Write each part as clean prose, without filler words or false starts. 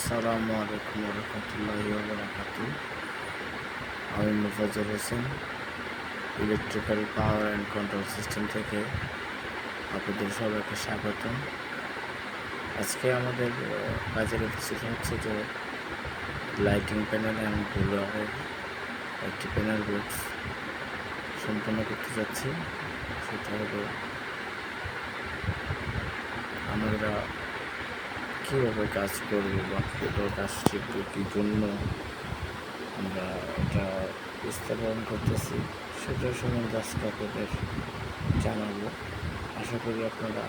আসসালামু আলাইকুম রহমতুল্লাহি ওয়া বারাকাতুহু। আমি Mufazzal Hossain, electrical power and control system থেকে আপনাদের সবাইকে স্বাগতম। আজকে আমাদের কাজের এপিসোড হচ্ছে যে লাইটিং প্যানেল অ্যান্ড বুলারের একটি প্যানেল বক্স সম্পন্ন করতে যাচ্ছি। সেটা হলো আমরা কীভাবে কাজ করবো বা কীভাবে কাজ শিখবো, কী জন্য আমরা এটা স্থাপন করতেছি সেটার সম্বন্ধে আজকে আপনাদের জানাবো। আশা করি আপনারা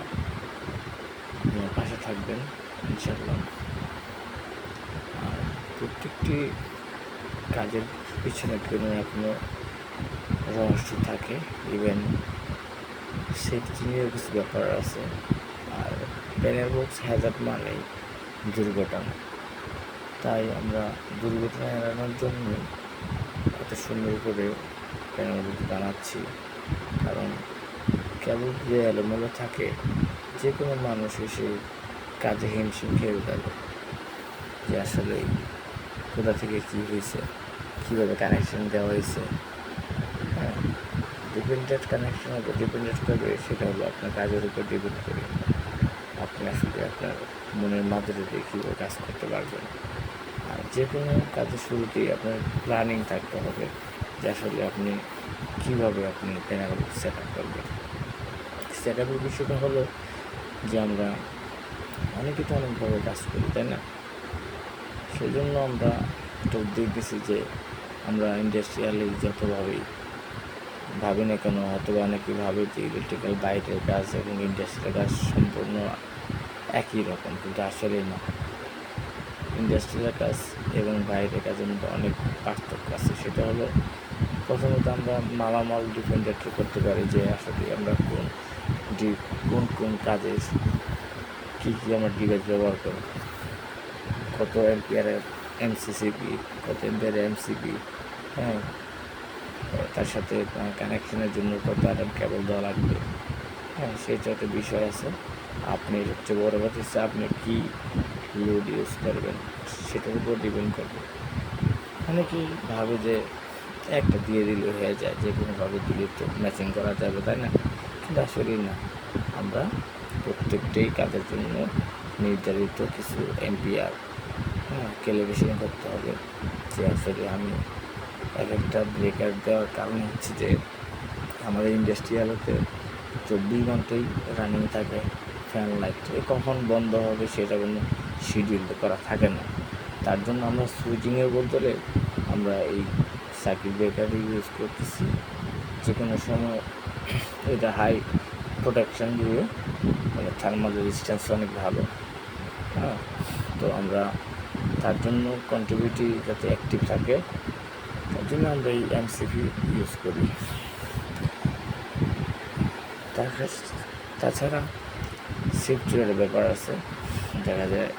আমার পাশে থাকবেন ইনশাল্লাহ। আর প্রত্যেকটি কাজের পিছনে কোনো না কোনো রহস্য থাকে, ইভেন সেফটি নিয়েও কিছু ব্যাপার আছে। আর প্যানেল বক্স হ্যাজার্ড মানেই দুর্ঘটনা, তাই আমরা দুর্ঘটনা এড়ানোর জন্য এত সুন্দর করে প্যানেল বক্স বানাচ্ছি। কারণ কেবল যে এলোমেলো থাকে, যে কোনো মানুষ এসে কাজে হিমশিম খেয়ে গেল যে আসলে কোথা থেকে কী হয়েছে, কীভাবে কানেকশন দেওয়া হয়েছে। হ্যাঁ, ডিপেন্ডেন্ট কানেকশন উপর ডিপেন্ডেন্ট করবে, সেটা হলো আপনার কাজের উপর ডিপেন্ড করে আপনি আসলে আপনার মনের মাধ্যমে দিয়ে কীভাবে কাজ করতে পারবেন। আর যে কোনো কাজের শুরুতেই আপনার প্ল্যানিং থাকতে হবে যে আসলে আপনি কীভাবে আপনি প্যানেল সেট আপ করবেন। সেট আপের বিষয়টা হলো যে আমরা অনেকে তো অনেকভাবে কাজ করি, তাই না? সেই জন্য আমরা একটা উদ্যোগ দিয়েছি যে আমরা ইন্ডাস্ট্রিয়ালি যতভাবেই ভাবি না কেন, হয়তো অনেকে ভাবে যে ইলেকট্রিক্যাল বাইরের কাজ এবং ইন্ডাস্ট্রিয়াল কাজ সম্পূর্ণ একই রকম, কিন্তু আসলে না। ইন্ডাস্ট্রিয়াল কাজ এবং বাইরের কাজের মধ্যে অনেক পার্থক্য আছে। সেটা হলো প্রথমত আমরা মালামাল ডিপেন্ডেন্ট করতে পারি যে আসলে আমরা কোন কাজের কী আমরা ডিভাইস ব্যবহার করব, কত এমপিয়ারের এমসিসিবি, কত এমপিয়ারের এমসিবি, হ্যাঁ, তার সাথে কানেকশনের জন্য কত আরএম কেবল দেওয়া লাগবে। হ্যাঁ, সেটা একটা বিষয় আছে। আপনি সবচেয়ে বড় কথা হচ্ছে আপনি কী লোড ইউজ করবেন, সেটার উপর ডিপেন্ড করবে। অনেকেই ভাবে যে একটা দিয়ে দিলে হয়ে যায়, যে কোনোভাবে দিলে তো ম্যাচিং করা যাবে, তাই না? কিন্তু আসলেই না। আমরা প্রত্যেকটাই কাজের জন্য নির্ধারিত কিছু এমপিআর ক্যালিব্রেশন করতে হবে। যে আসলে আমি একটা ব্রেকার দেওয়ার কারণ হচ্ছে যে আমাদের ইন্ডাস্ট্রিয়ালতে 24 ঘন্টাই রানিং থাকে ফ্যান লাইট, কখন বন্ধ হবে সেটা কোনো শিডিউল করা থাকে না। তার জন্য আমরা সুইচিংয়ের বদলে আমরা এই সার্কিট ব্রেকারই ইউজ করতেছি। যে কোনো সময় এটা হাই প্রোটেকশন দিয়ে, মানে থার্মাল রেজিস্ট্যান্স অনেক ভালো। হ্যাঁ, তো আমরা তার জন্য কন্টিনিউটি যাতে অ্যাক্টিভ থাকে, তার জন্য আমরা এই এমসিপি ইউজ করি। তাছাড়া সেফটির ব্যাপার আছে। দেখা যায়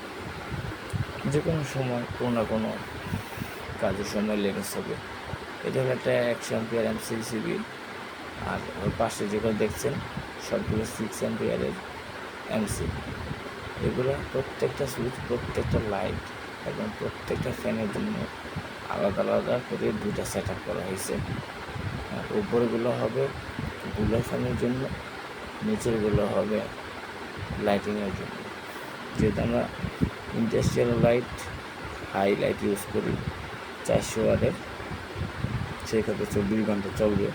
যে কোনো সময় কোনো না কোনো কাজের সময় লেগে হবে। এটা হলো একটা 100 এমপিয়ার এমসিসিবি, আর ওর পাশে যেগুলো দেখছেন সবগুলো 6 এমপিয়ারের এমসিবি। এগুলো প্রত্যেকটা সুইচ, প্রত্যেকটা লাইট এবং প্রত্যেকটা ফ্যানের জন্য আলাদা আলাদা করে দুটা সেট আপ করা হয়েছে। উপরেগুলো হবে বুলার ফ্যানের জন্য, নিচেরগুলো হবে লাইটিংয়ের জন্য। যেহেতু আমরা industrial light, high light use করি 400 ওয়াটের, সেক্ষেত্রে 24 ঘন্টা চলবে।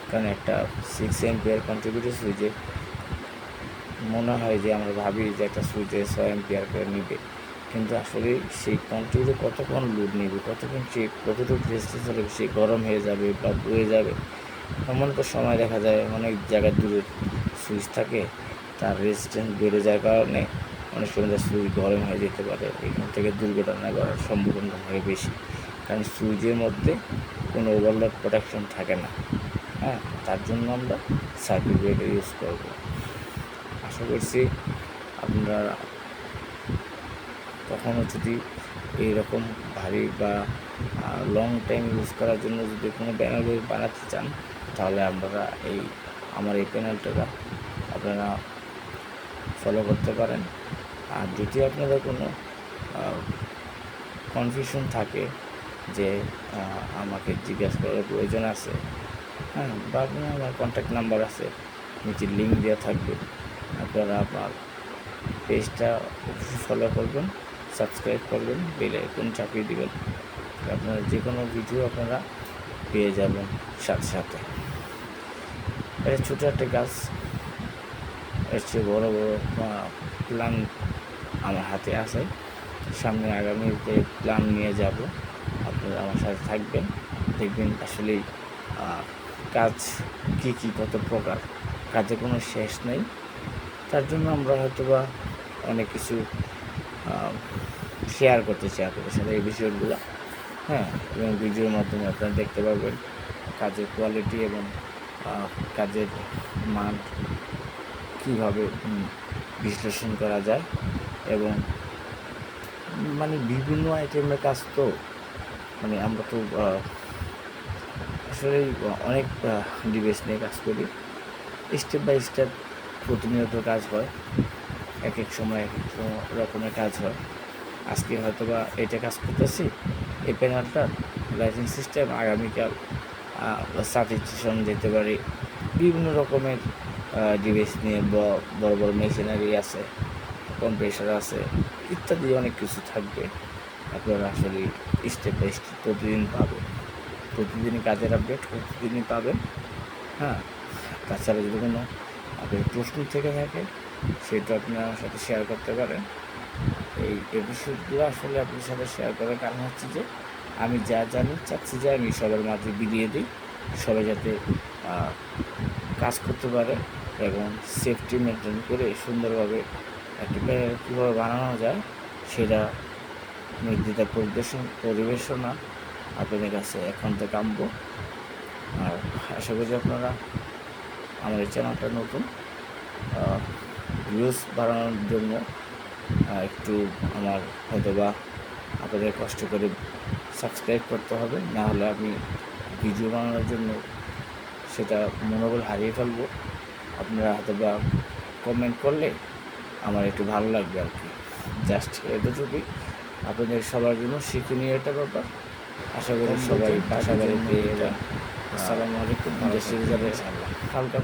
কারণ একটা 6 এমপিয়ার কন্ট্রিবিউটর সুইচে মনে হয় যে আমরা ভাবি যে একটা সুইচে 6 এমপিয়ার করে নিবে, কিন্তু আসলে সেই কন্ট্রিবিউটর কতক্ষণ লোড নেবে, কতক্ষণ সে কতটুকু রেজিস্ট্যান্স হলে সে গরম হয়ে যাবে বা বয়ে যাবে। এমন তো সময় দেখা যায় অনেক জায়গায় দূরে সুইচ থাকে, তার রেজিস্ট্যান্স বেড়ে যাওয়ার কারণে অনেক সময় সুইচ গরম হয়ে যেতে পারে। এখান থেকে দুর্ঘটনা করার সম্ভাবনা হয় বেশি, কারণ সুইচের মধ্যে কোনো ওভারলোড প্রোটেকশন থাকে না। হ্যাঁ, তার জন্য আমরা সার্কিট ব্রেকার ইউজ করব। আশা করছি আপনারা কখনও যদি এইরকম ভারী বা লং টাইম ইউজ করার জন্য যদি কোনো প্যানেল বানাতে চান, তাহলে আপনারা আমার এই প্যানেলটা আপনারা ফলো করতে পারেন। আর যদি আপনাদের কোনো কনফিউশন থাকে যে আমাকে জিজ্ঞাসা করার প্রয়োজন আছে, হ্যাঁ, বা আমার কন্ট্যাক্ট নাম্বার আছে, নিচে লিঙ্ক দেওয়া থাকবে। আপনারা আপনার পেজটা অবশ্যই ফলো করবেন, সাবস্ক্রাইব করবেন, বেল আইকন চাপিয়ে দেবেন, আপনারা যে কোনো ভিডিও আপনারা পেয়ে যাবেন সাথে সাথে। এটা ছোটো একটা গাছ, এর চেয়ে বড়ো বড়ো প্ল্যান আমার হাতে আছে। সামনে আগামীতে প্ল্যান নিয়ে যাব, আপনারা আমার সাথে থাকবেন, দেখবেন আসলেই কাজ কী কত প্রকার, কাজে কোনো শেষ নেই। তার জন্য আমরা হয়তোবা অনেক কিছু শেয়ার করতে চাই আপনাদের সাথে এই বিষয়গুলো, হ্যাঁ, এবং ভিডিওর মাধ্যমে আপনারা দেখতে পাবেন কাজের কোয়ালিটি এবং কাজের মান কীভাবে বিশ্লেষণ করা যায়। এবং মানে বিভিন্ন আইটেমের কাজ তো, মানে আমরা তো আসলে অনেক ডিভাইস নিয়ে কাজ করি, স্টেপ বাই স্টেপ প্রতিনিয়ত কাজ হয়, এক এক সময় এক এক রকমের কাজ হয়। আজকে হয়তো বা এটা কাজ করতেছি, এই প্যানেলটার লাইটিং সিস্টেম, আগামীকাল সাবস্টেশন যেতে পারি, বিভিন্ন রকমের ডিভাইস নিয়ে বড় বড় মেশিনারি আছে, কম্প্রেসার আছে, ইত্যাদি অনেক কিছু থাকবে। আপনারা আসলে স্টেপ বাই স্টেপ প্রতিদিন পাবেন, প্রতিদিনই কাজের আপডেট প্রতিদিনই পাবেন, হ্যাঁ। তাছাড়া যদি কোনো আপনার প্রশ্ন থেকে থাকে সেটা আপনি আমার সাথে শেয়ার করতে পারেন। এই এপিসোডগুলো আসলে আপনার সাথে শেয়ার করার কারণ হচ্ছে যে আমি যা জানি চাচ্ছি যে আমি সবার মাঝে বিলিয়ে দিই, সবাই যাতে কাজ করতে পারে এবং সেফটি মেনটেন করে সুন্দরভাবে একটা কীভাবে বানানো যায় সেটা নির্দ্বিধায় পরিবেশনা আপনাদের কাছে এখন থেকে আনবো। আর আশা করি আপনারা আমার এই চ্যানেলটা নতুন, ভিউজ বাড়ানোর জন্য একটু আমার হয়তোবা আপনাদের কষ্ট করে সাবস্ক্রাইব করতে হবে, না হলে আমি ভিডিও বানানোর জন্য সেটা মনোবল হারিয়ে ফেলবো। আপনারা হয়তোবা কমেন্ট করলে আমার একটু ভালো লাগবে আর কি, জাস্ট এতটুকুই আপনাদের সবার জন্য শিক্ষণীয় একটা ব্যাপার। আশা করি সবাই বাসা বাড়িতে এটা আসসালামু আলাইকুম, দেশে যাবে হালকা